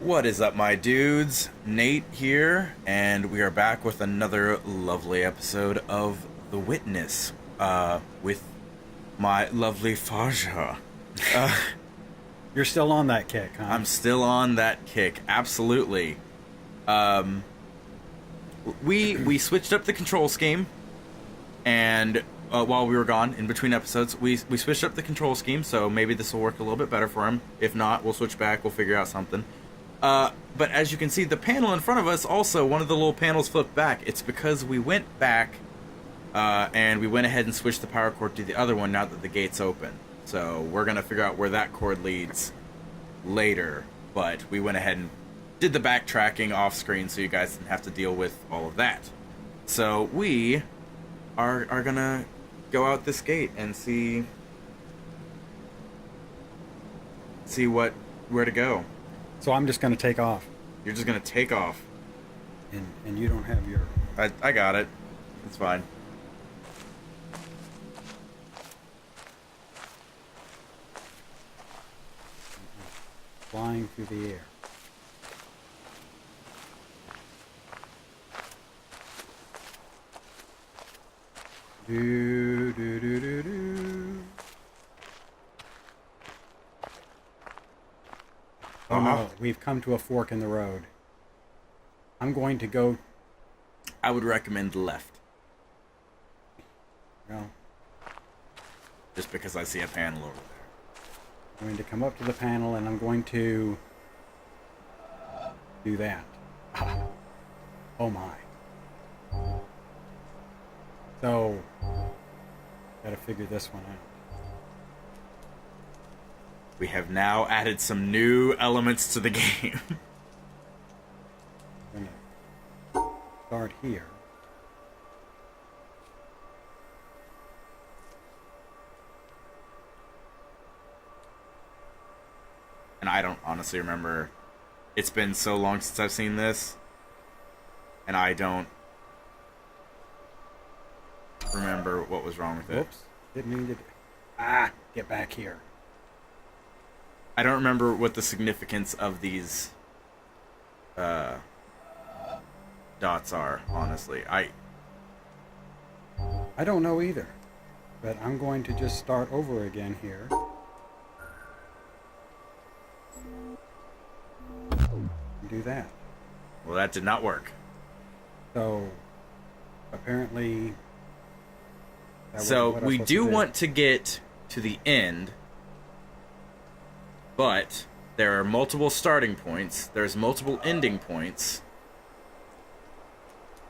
What is up, my dudes? Nate here, and we are back with another lovely episode of The Witness, with my lovely Faja. You're still on that kick, huh? I'm still on that kick, absolutely. We switched up the control scheme, and while we were gone, in between episodes, we switched up the control scheme, so maybe this will work a little bit better for him. If not, we'll switch back, we'll figure out something. But as you can see, the panel in front of us, also, one of the little panels flipped back. It's because we went back, and we went ahead and switched the power cord to the other one now that the gate's open. So we're going to figure out where that cord leads later. But we went ahead and did the backtracking off screen so you guys didn't have to deal with all of that. So we are going to go out this gate and see where to go. So I'm just going to take off. You're just gonna take off. And you don't have your... I got it. It's fine. Flying through the air. Do, do, do, do, do. Oh no, we've come to a fork in the road. I'm going to go... I would recommend left. Well, Just because I see a panel over there. I'm going to come up to the panel and I'm going to do that. Oh my. So, gotta figure this one out. We have now added some new elements to the game. I'm gonna start here. And I don't honestly remember. It's been so long since I've seen this. And I don't remember what was wrong with it. Whoops. Didn't mean to... Get back here. I don't remember what the significance of these dots are, honestly. I don't know either. But I'm going to just start over again here. And do that. Well, that did not work. So, apparently... So, we do want to get to the end, but there are multiple starting points, there's multiple ending points,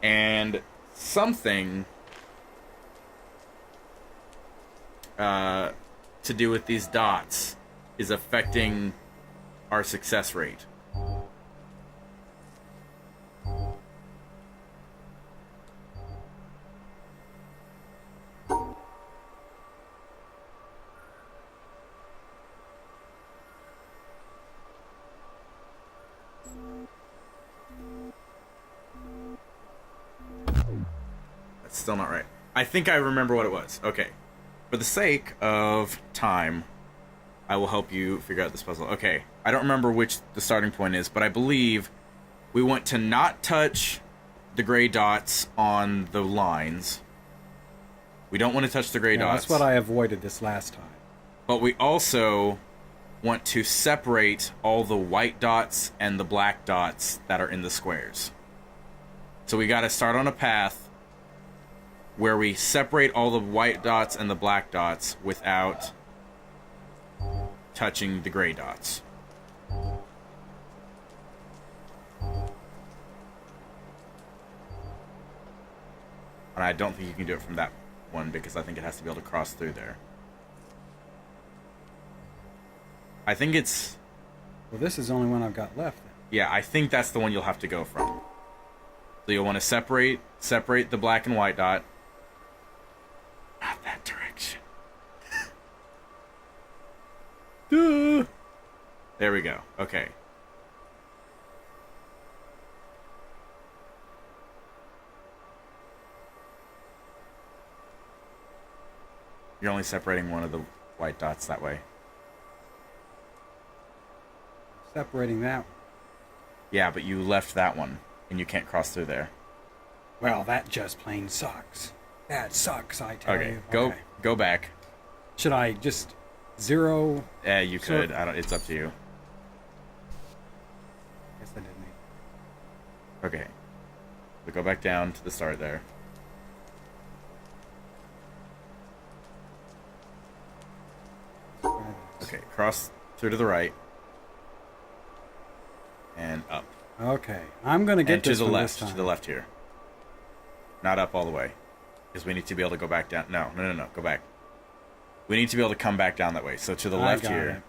and something to do with these dots is affecting our success rate. That's still not right. I think I remember what it was. Okay. For the sake of time, I will help you figure out this puzzle. Okay. I don't remember which the starting point is, but I believe we want to not touch the gray dots on the lines. We don't want to touch the gray dots. That's what I avoided this last time. But we also want to separate all the white dots and the black dots that are in the squares. So we got to start on a path where we separate all the white dots and the black dots without touching the gray dots. And I don't think you can do it from that one because I think it has to be able to cross through there. I think it's... Well, this is the only one I've got left then. Yeah, I think that's the one you'll have to go from. So you'll want to separate the black and white dot. Not that direction. Duh. There we go. Okay. You're only separating one of the white dots that way. Separating that one. Yeah, but you left that one, and you can't cross through there. Well, that just plain sucks. That sucks, I tell Okay, you. go back. Should I just zero? You could. I don't. It's up to you. Guess I didn't. Okay. So go back down to the start there. Okay, cross through to the right. And up. Okay, I'm gonna get And to this the one left, this time. to the left here. Not up all the way. Because we need to be able to go back down. No, go back. We need to be able to come back down that way. So to the left got here. it.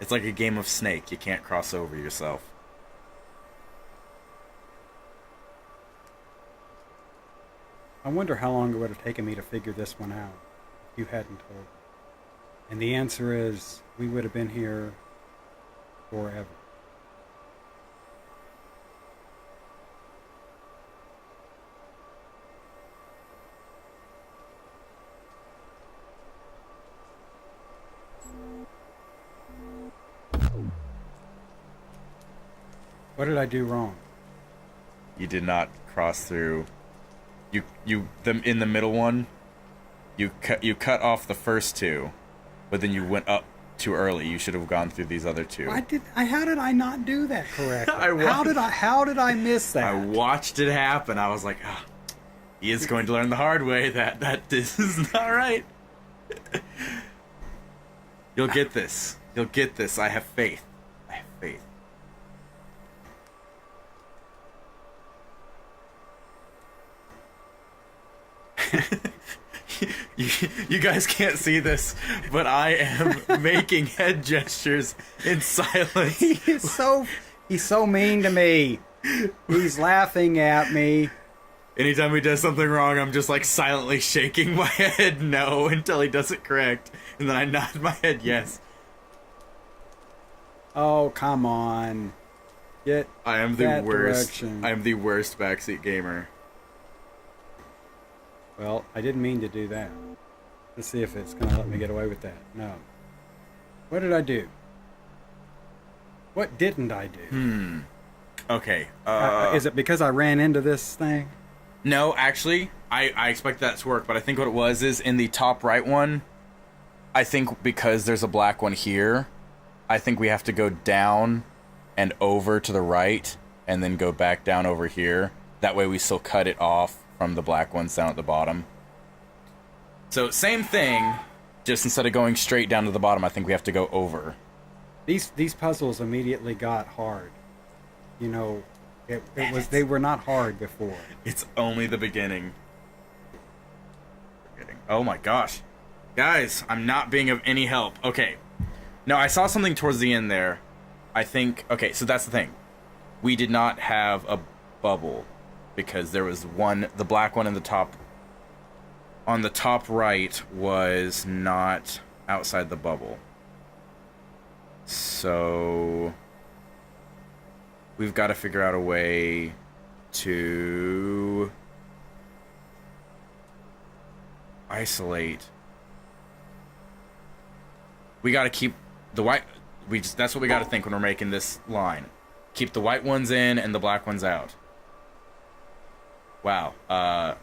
It's like a game of Snake. You can't cross over yourself. I wonder how long it would have taken me to figure this one out if you hadn't told me. And the answer is, we would have been here forever. What did I do wrong? You did not cross through. In the middle one, you cut off the first two, but then you went up too early. You should have gone through these other two. How did I not do that correctly? I how did I miss that? I watched it happen. I was like, oh, he is going to learn the hard way that this is not right. You'll get this. You'll get this. I have faith. I have faith. you guys can't see this, but I am making head gestures in silence. He's so mean to me. He's laughing at me. Anytime he does something wrong, I'm just like silently shaking my head no until he does it correct, and then I nod my head yes. Oh, come on. I am the worst. Direction. I am the worst backseat gamer. Well, I didn't mean to do that. Let's see if it's going to let me get away with that. No. What did I do? What didn't I do? Okay. Is it because I ran into this thing? No, actually, I expect that to work, but I think what it was is in the top right one, I think because there's a black one here, I think we have to go down and over to the right and then go back down over here. That way we still cut it off from the black ones down at the bottom. So same thing, just instead of going straight down to the bottom, I think we have to go over. These puzzles immediately got hard. You know, they were not hard before. It's only the beginning. Oh my gosh. Guys, I'm not being of any help. Okay. No, I saw something towards the end there. I think... Okay, so that's the thing. We did not have a bubble. Because there was one... The black one in the top... On the top right was not outside the bubble. So... We've got to figure out a way to... isolate. We got to keep the white... That's what we got to think when we're making this line. Keep the white ones in and the black ones out. Wow.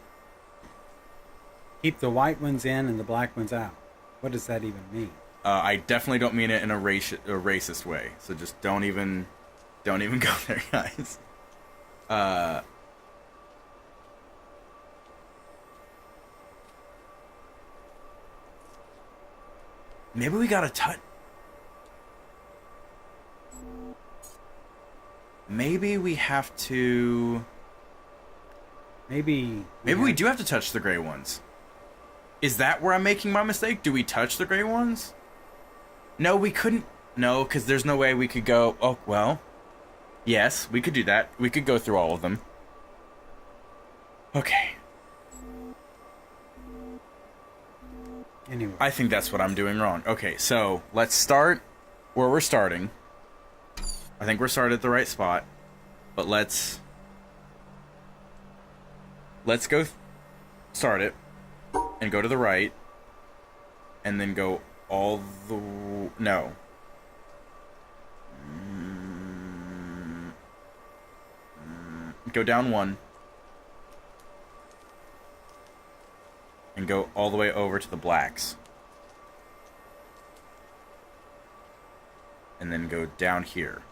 Keep the white ones in and the black ones out. What does that even mean? I definitely don't mean it in a racist way. So just don't even go there, guys. Maybe we gotta touch. Maybe we have to. Maybe we do have to touch the gray ones. Is that where I'm making my mistake? Do we touch the gray ones? No, we couldn't. No, because there's no way we could go. Oh, well. Yes, we could do that. We could go through all of them. Okay. Anyway. I think that's what I'm doing wrong. Okay, so let's start where we're starting. I think we're started at the right spot. But let's let's go start it and go to the right and then go all the... No. Go down one and go all the way over to the blacks. And then go down here.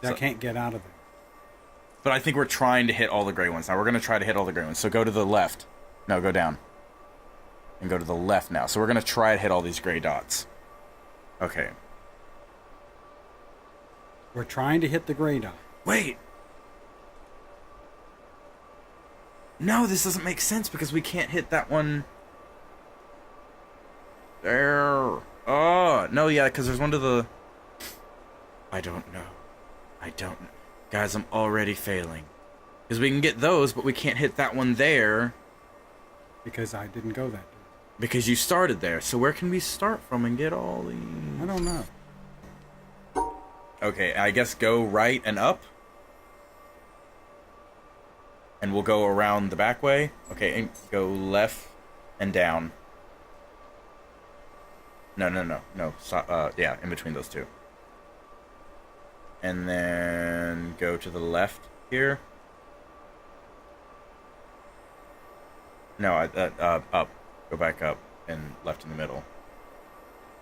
I can't get out of there. But I think we're trying to hit all the gray ones. Now we're going to try to hit all the gray ones. So go to the left. No, go down. And go to the left now. So we're going to try to hit all these gray dots. Okay. We're trying to hit the gray dot. Wait. No, this doesn't make sense because we can't hit that one. There. Oh, no, yeah, because there's one to the... I don't know. Guys, I'm already failing. Because we can get those, but we can't hit that one there. Because I didn't go that way. Because you started there. So where can we start from and get all these? I don't know. Okay, I guess go right and up. And we'll go around the back way. Okay, and go left and down. No. So, yeah, in between those two. And then go to the left here. No, up. Go back up and left in the middle.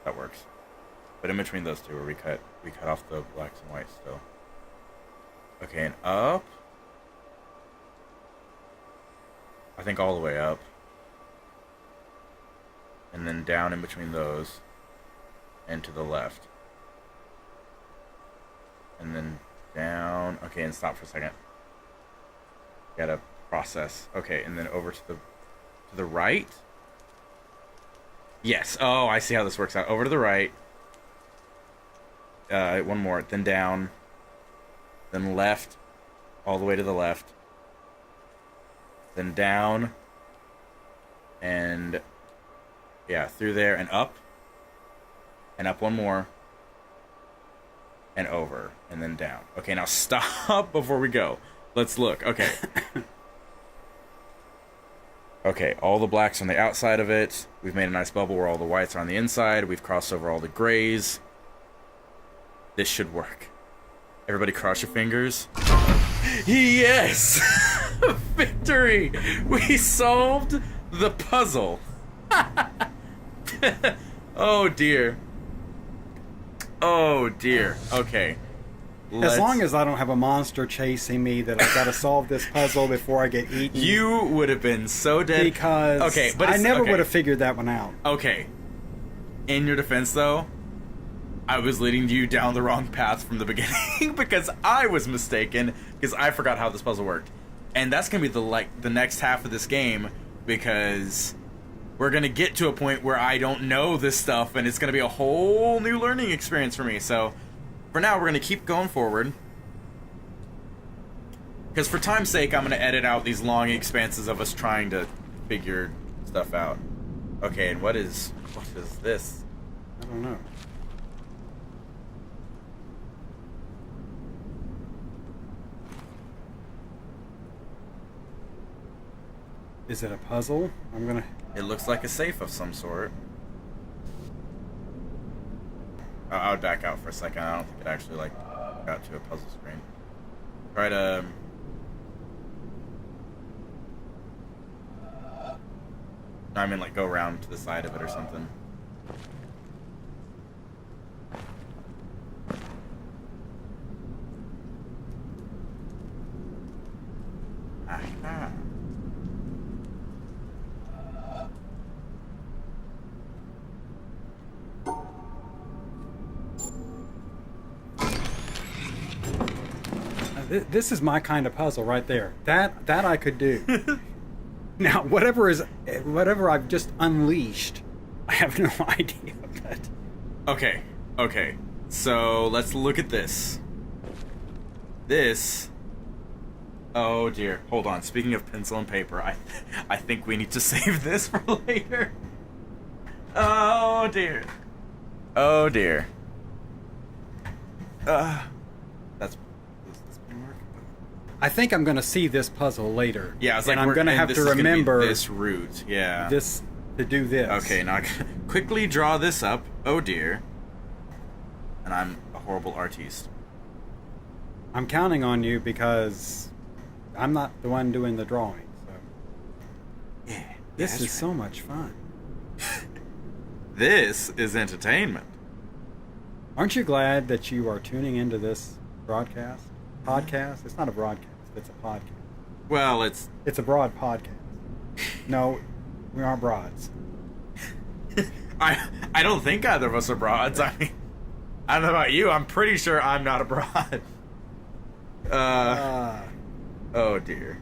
That works. But in between those two where we cut off the blacks and whites still. Okay, and up. I think all the way up. And then down in between those. And to the left. And then down. Okay, and stop for a second. Gotta process. Okay, and then over to the right. Yes. Oh, I see how this works out. Over to the right. One more. Then down. Then left. All the way to the left. Then down. And yeah, through there and up. And up one more. And over. And then down. Okay, now stop before we go. Let's look. Okay. Okay, all the blacks on the outside of it. We've made a nice bubble where all the whites are on the inside. We've crossed over all the grays. This should work. Everybody cross your fingers. Yes! Victory! We solved the puzzle. Oh dear. Oh dear. Okay. As long as I don't have a monster chasing me that I've got to solve this puzzle before I get eaten. You would have been so dead. Because okay, but I never would have figured that one out. Okay. In your defense, though, I was leading you down the wrong path from the beginning because I was mistaken because I forgot how this puzzle worked. And that's going to be the next half of this game because we're going to get to a point where I don't know this stuff and it's going to be a whole new learning experience for me. So for now, we're going to keep going forward. Because for time's sake, I'm going to edit out these long expanses of us trying to figure stuff out. Okay, and what is this? I don't know. Is it a puzzle? It looks like a safe of some sort. I would back out for a second. I don't think it actually got to a puzzle screen. Try to. I mean, go around to the side of it or something. Aha. This is my kind of puzzle right there. That I could do. Now, whatever I've just unleashed, I have no idea. But Okay. So let's look at this. This. Oh dear. Hold on. Speaking of pencil and paper, I think we need to save this for later. Oh dear. Oh dear. That's. I think I'm going to see this puzzle later. Yeah, it's and like I'm going to have to remember this route. Yeah. this to do this. Okay, now quickly draw this up. Oh dear. And I'm a horrible artiste. I'm counting on you because I'm not the one doing the drawing. So Yeah. this is so much fun. This is entertainment. Aren't you glad that you are tuning into this broadcast? Podcast? It's not a broadcast. It's a podcast. Well, it's It's a broad podcast. No, we aren't broads. I don't think either of us are broads. I mean, I don't know about you. I'm pretty sure I'm not a broad. Oh dear.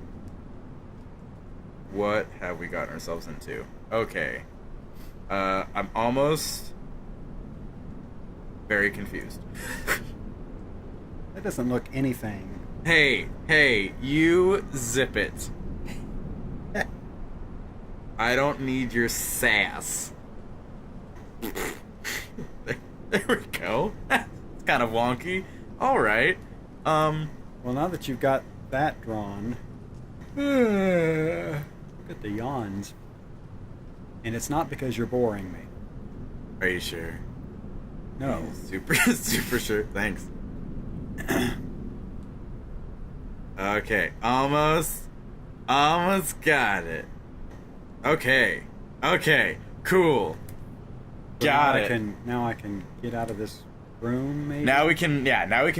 What have we gotten ourselves into? Okay. I'm almost very confused. That doesn't look anything. Hey, you zip it. I don't need your sass. There we go. It's kind of wonky. Alright. Well, now that you've got that drawn, look at the yawns. And it's not because you're boring me. Are you sure? No. Super sure. Thanks. Okay, almost got it. Okay, cool. Got it. Now I can get out of this room, maybe? Now we can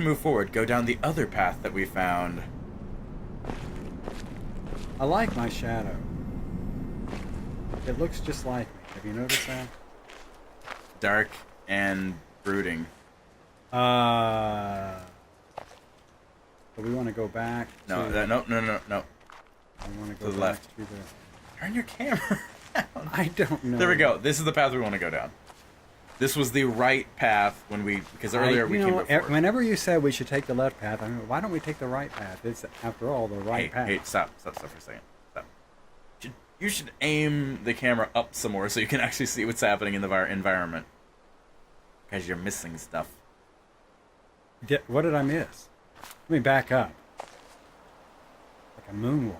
move forward. Go down the other path that we found. I like my shadow. It looks just like me. Have you noticed that? Dark and brooding. So we want to go back No. to... No. I want to go To the back left. to the... Turn your camera down. I don't know. There we go. This is the path we want to go down. This was the right path because earlier we came before. Whenever you said we should take the left path, I mean, why don't we take the right path? It's, after all, the right path. Hey, stop for a second. Stop. You should aim the camera up some more so you can actually see what's happening in the environment. Because you're missing stuff. What did I miss? Let me back up. Like a moonwalk.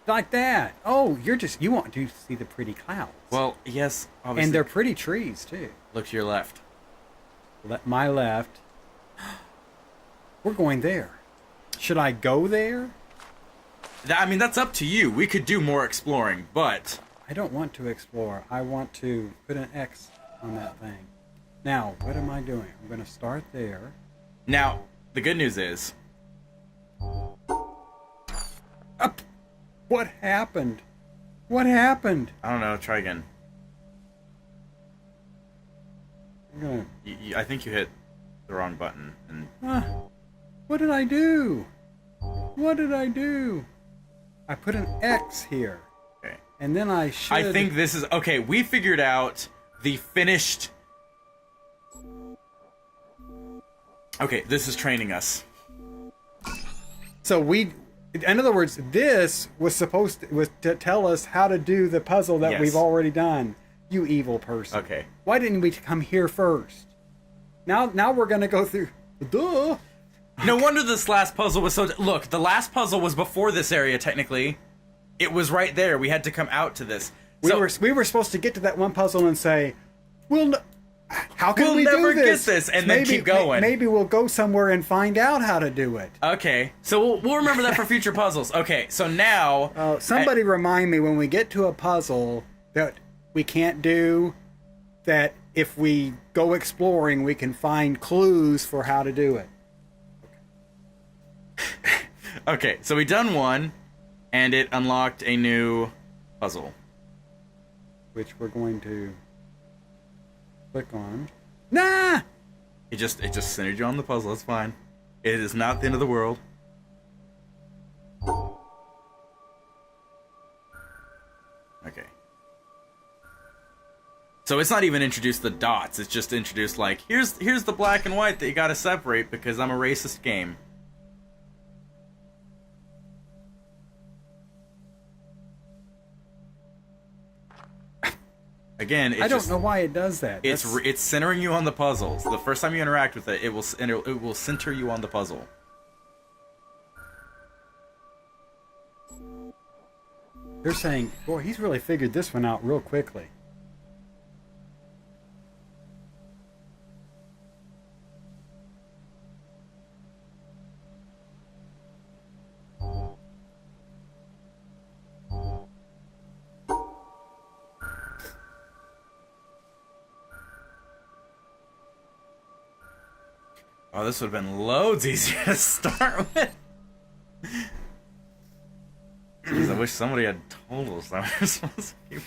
Like that. Oh, you want to see the pretty clouds. Well, yes, obviously. And they're pretty trees, too. Look to your left. My left. We're going there. Should I go there? I mean, that's up to you. We could do more exploring, but... I don't want to explore. I want to put an X on that thing. Now, what am I doing? I'm going to start there. Now, the good news is... Up! What happened? What happened? I don't know, try again. I'm gonna... I think you hit the wrong button. And What did I do? What did I do? I put an X here. Okay. And then I should... I think this is... Okay, we figured out the finished... Okay, this is training us. So we... In other words, this was supposed to tell us how to do the puzzle that Yes. we've already done. You evil person. Okay. Why didn't we come here first? Now we're going to go through... Duh! No wonder this last puzzle was so... Look, the last puzzle was before this area, technically. It was right there. We had to come out to this. We were supposed to get to that one puzzle and say, how can We'll we never do this? get this, and then keep going. Maybe we'll go somewhere and find out how to do it. Okay, so we'll remember that for future puzzles. Okay, so now... Somebody remind me when we get to a puzzle that we can't do, that if we go exploring, we can find clues for how to do it. Okay, so we done one, and it unlocked a new puzzle. Which we're going to click on. Nah! It just centered you on the puzzle. That's fine. It is not the end of the world. Okay. So it's not even introduced the dots. It's just introduced like here's the black and white that you got to separate because I'm a racist game. Again, I don't know why it does that. It's centering you on the puzzles. The first time you interact with it, it will center you on the puzzle. They're saying, boy, he's really figured this one out real quickly. Oh, this would have been loads easier to start with. Jeez, I wish somebody had told us that we were supposed to keep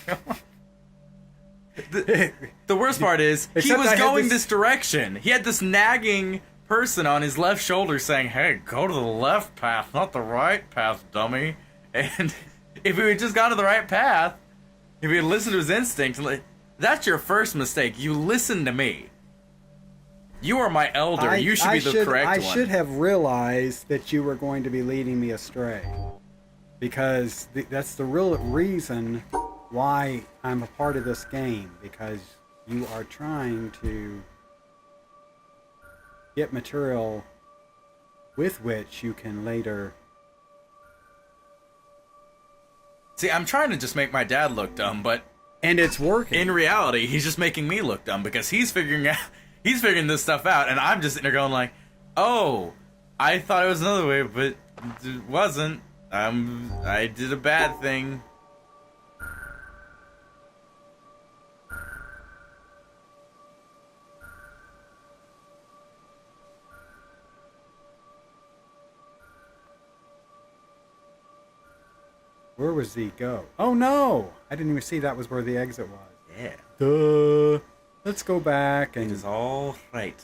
going. The worst part is, he Except was I had going this- this direction. He had this nagging person on his left shoulder saying, hey, go to the left path, not the right path, dummy. And if he had just gone to the right path, if he had listened to his instinct, that's your first mistake. You listen to me. You are my elder. You should be the correct one. I should have realized that you were going to be leading me astray. Because that's the real reason why I'm a part of this game. Because you are trying to get material with which you can later... See, I'm trying to just make my dad look dumb, but... And it's working. In reality, he's just making me look dumb because he's figuring this stuff out, and I'm just sitting there going like, oh, I thought it was another way, but it wasn't. I did a bad thing. Where was the go? Oh no! I didn't even see that was where the exit was. Yeah. Duh. Let's go back and... It is all right.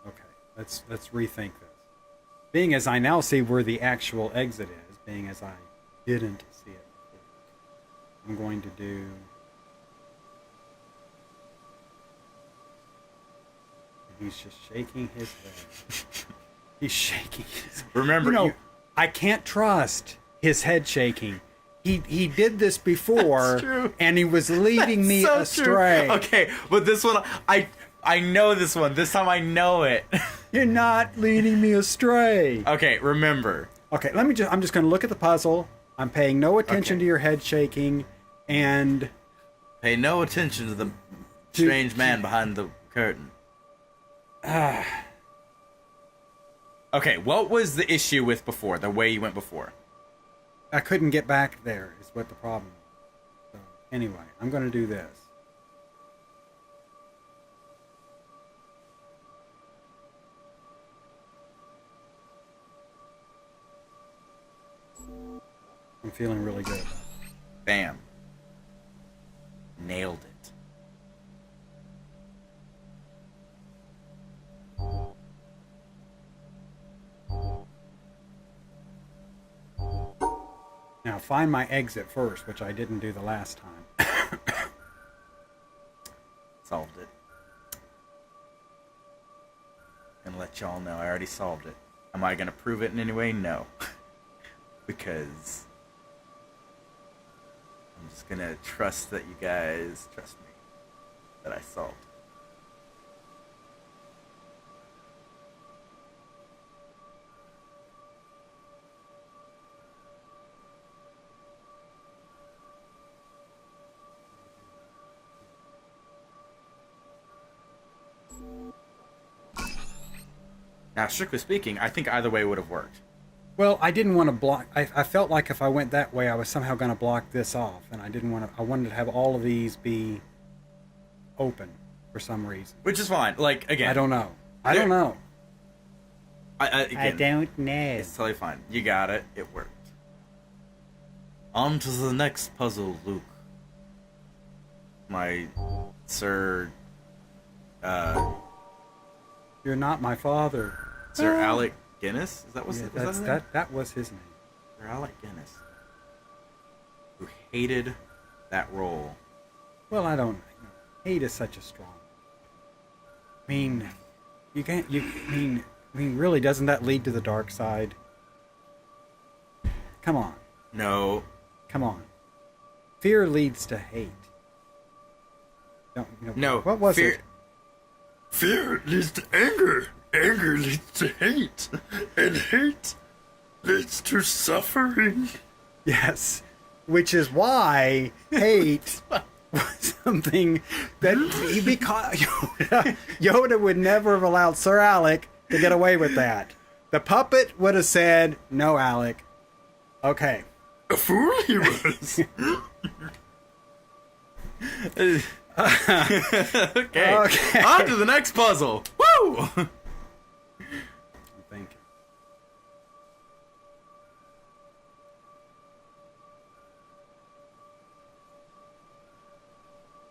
Okay, let's rethink this. Being as I now see where the actual exit is, being as I didn't see it before, I'm going to do... He's just shaking his head. He's shaking his head. Remember, I can't trust his head shaking. He did this before, true. And he was leading me so astray. True. Okay, but this one, I know this one. This time I know it. You're not leading me astray. Okay, remember. Okay, I'm just going to look at the puzzle. I'm paying no attention to your head shaking, and... Pay no attention to the strange man behind the curtain. Okay, what was the issue with before, the way you went before? I couldn't get back there, is what the problem was. So, anyway, I'm going to do this. I'm feeling really good about it. Bam. Nailed it. Now, find my exit first, which I didn't do the last time. Solved it. And let y'all know I already solved it. Am I gonna prove it in any way? No. Because I'm just gonna trust that you guys trust me. That I solved it. Now, strictly speaking, I think either way would have worked. Well, I didn't want to block... I felt like if I went that way, I was somehow going to block this off. And I didn't want to... I wanted to have all of these be open for some reason. Which is fine. Like, again... I don't know. I don't know. Again, I don't know. It's totally fine. You got it. It worked. On to the next puzzle, Luke. My Sir... You're not my father. Sir Alec Guinness? Is that was, Yeah, was that his name? that was his name. Sir Alec Guinness. Who hated that role. Well, I don't... Hate is such a strong... I mean... You can't... I mean, really, doesn't that lead to the dark side? Come on. No. Come on. Fear leads to hate. No. What was fear, it? Fear leads to anger. Anger leads to hate, and hate leads to suffering. Yes, which is why hate was something that because Yoda would never have allowed Sir Alec to get away with that. The puppet would have said, "No, Alec." Okay. A fool he was. Okay. On to the next puzzle. Woo! I'm thinking.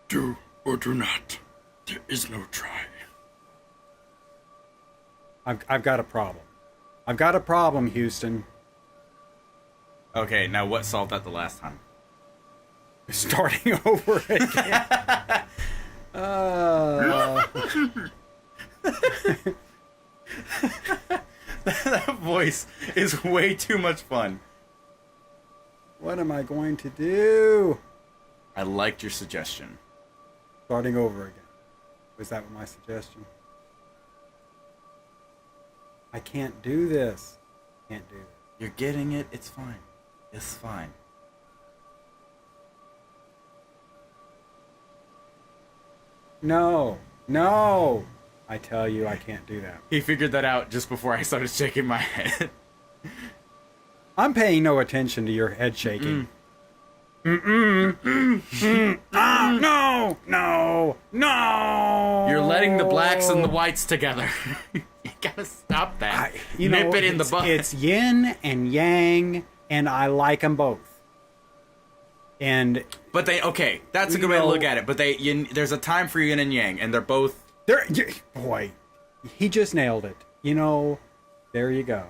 Do or do not. There is no try. I've got a problem. I've got a problem, Houston. Okay, now what solved that the last time? Starting over again. That voice is way too much fun. What am I going to do? I liked your suggestion. Starting over again. Was that my suggestion? I can't do this. Can't do this. You're getting it. It's fine. It's fine. No. No. I tell you, I can't do that. He figured that out just before I started shaking my head. I'm paying no attention to your head shaking. No, no, no. You're letting the blacks and the whites together. You gotta stop that. Nip it in the butt. It's yin and yang, and I like them both. And But okay, that's a good way to look at it. But there's a time for yin and yang, and they're both. Boy, he just nailed it. There you go.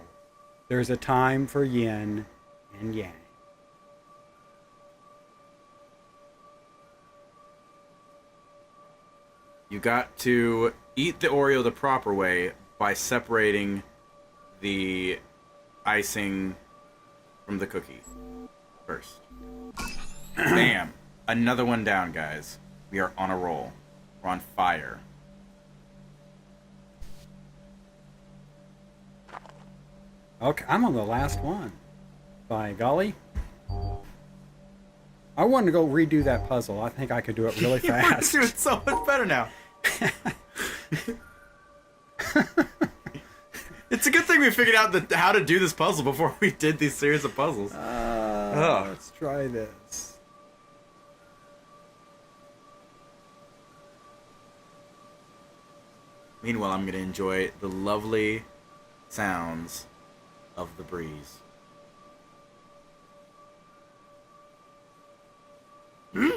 There's a time for yin and yang. You got to eat the Oreo the proper way by separating the icing from the cookie first. Bam. Another one down, guys. We are on a roll. We're on fire. Okay, I'm on the last one. By golly. I wanted to go redo that puzzle. I think I could do it really fast. You're doing so much better now. It's a good thing we figured out how to do this puzzle before we did these series of puzzles. Let's try this. Meanwhile, I'm going to enjoy the lovely sounds of the breeze. And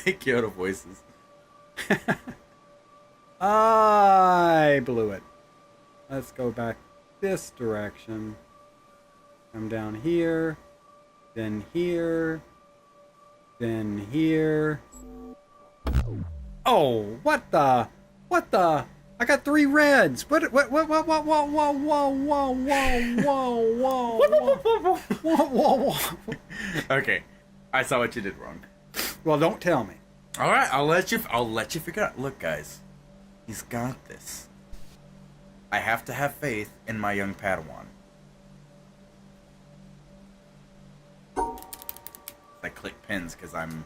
make Yoda voices. I blew it. Let's go back this direction. Come down here. Then here. Then here. Oh, what the? I got 3 reds. What, whoa, whoa, whoa, whoa, whoa, whoa, whoa, whoa, whoa, whoa. Okay, I saw what you did wrong. Well, don't tell me. All right, I'll let you figure out. Look, guys, he's got this. I have to have faith in my young Padawan. I click pins because I'm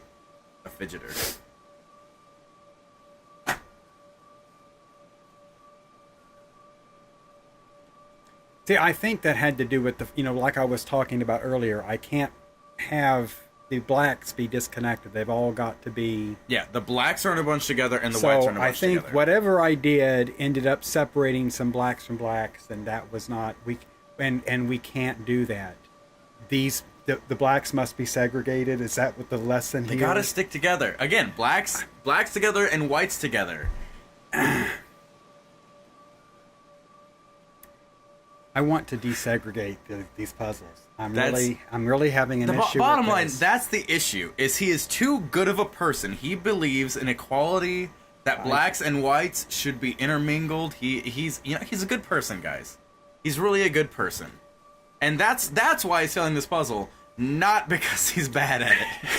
a fidgeter. See, I think that had to do with the, like I was talking about earlier, I can't have the blacks be disconnected. They've all got to be... Yeah, the blacks are in a bunch together and the whites are in a bunch together. So I think whatever I did ended up separating some blacks from blacks, and that was not... And we can't do that. The blacks must be segregated. Is that what the lesson here? They gotta stick together. Again, blacks together and whites together. I want to desegregate these puzzles. I'm really having an issue. Bottom with line, this. that's the issue. Is he is too good of a person. He believes in equality, that blacks and whites should be intermingled. He's a good person, guys. He's really a good person, and that's why he's failing this puzzle. Not because he's bad at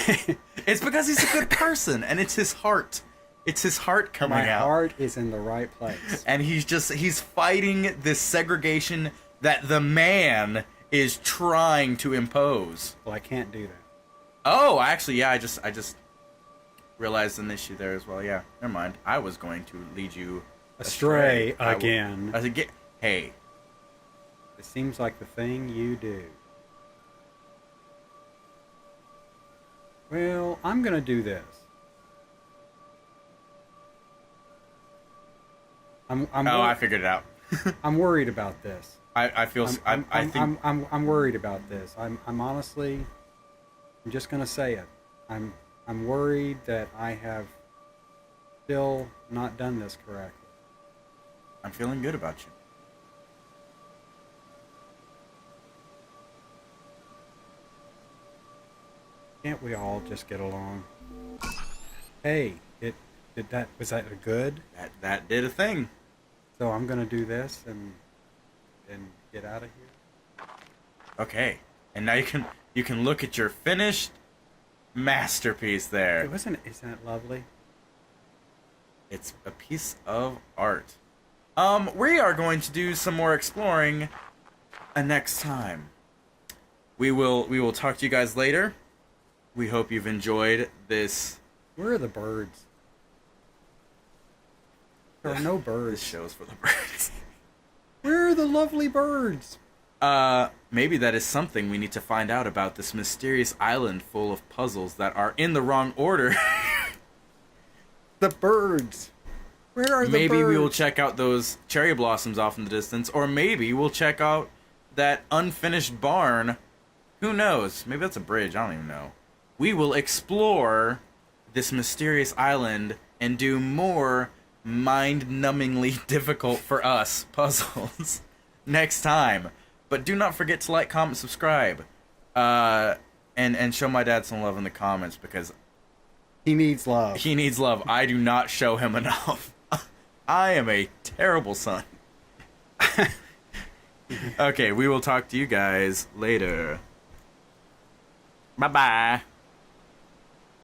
it. It's because he's a good person, and it's his heart. It's his heart coming My out. heart is in the right place. And he's fighting this segregation that the man is trying to impose. Well, I can't do that. Oh, actually, yeah, I just realized an issue there as well. Yeah, never mind. I was going to lead you Astray I again. I said, hey, It seems like the thing you do. Well, I'm going to do this. I figured it out. I'm worried about this. I think I'm worried about this. I'm honestly, I'm just gonna say it. I'm worried that I have still not done this correctly. I'm feeling good about you. Can't we all just get along? Hey, was that a good? That did a thing. So I'm gonna do this and get out of here. Okay, and now you can look at your finished masterpiece there. Isn't that lovely? It's a piece of art. We are going to do some more exploring next time. We will talk to you guys later. We hope you've enjoyed this. Where are the birds? There are no This birds. show's for the birds. Where are the lovely birds? Maybe that is something we need to find out about this mysterious island full of puzzles that are in the wrong order. The birds. Where are the birds? Maybe we will check out those cherry blossoms off in the distance, or maybe we'll check out that unfinished barn. Who knows? Maybe that's a bridge. I don't even know. We will explore this mysterious island and do more mind-numbingly difficult for us puzzles next time. But do not forget to like, comment, subscribe, and show my dad some love in the comments, because He needs love. he needs love. I do not show him enough. I am a terrible son. Okay, we will talk to you guys later. Bye-bye.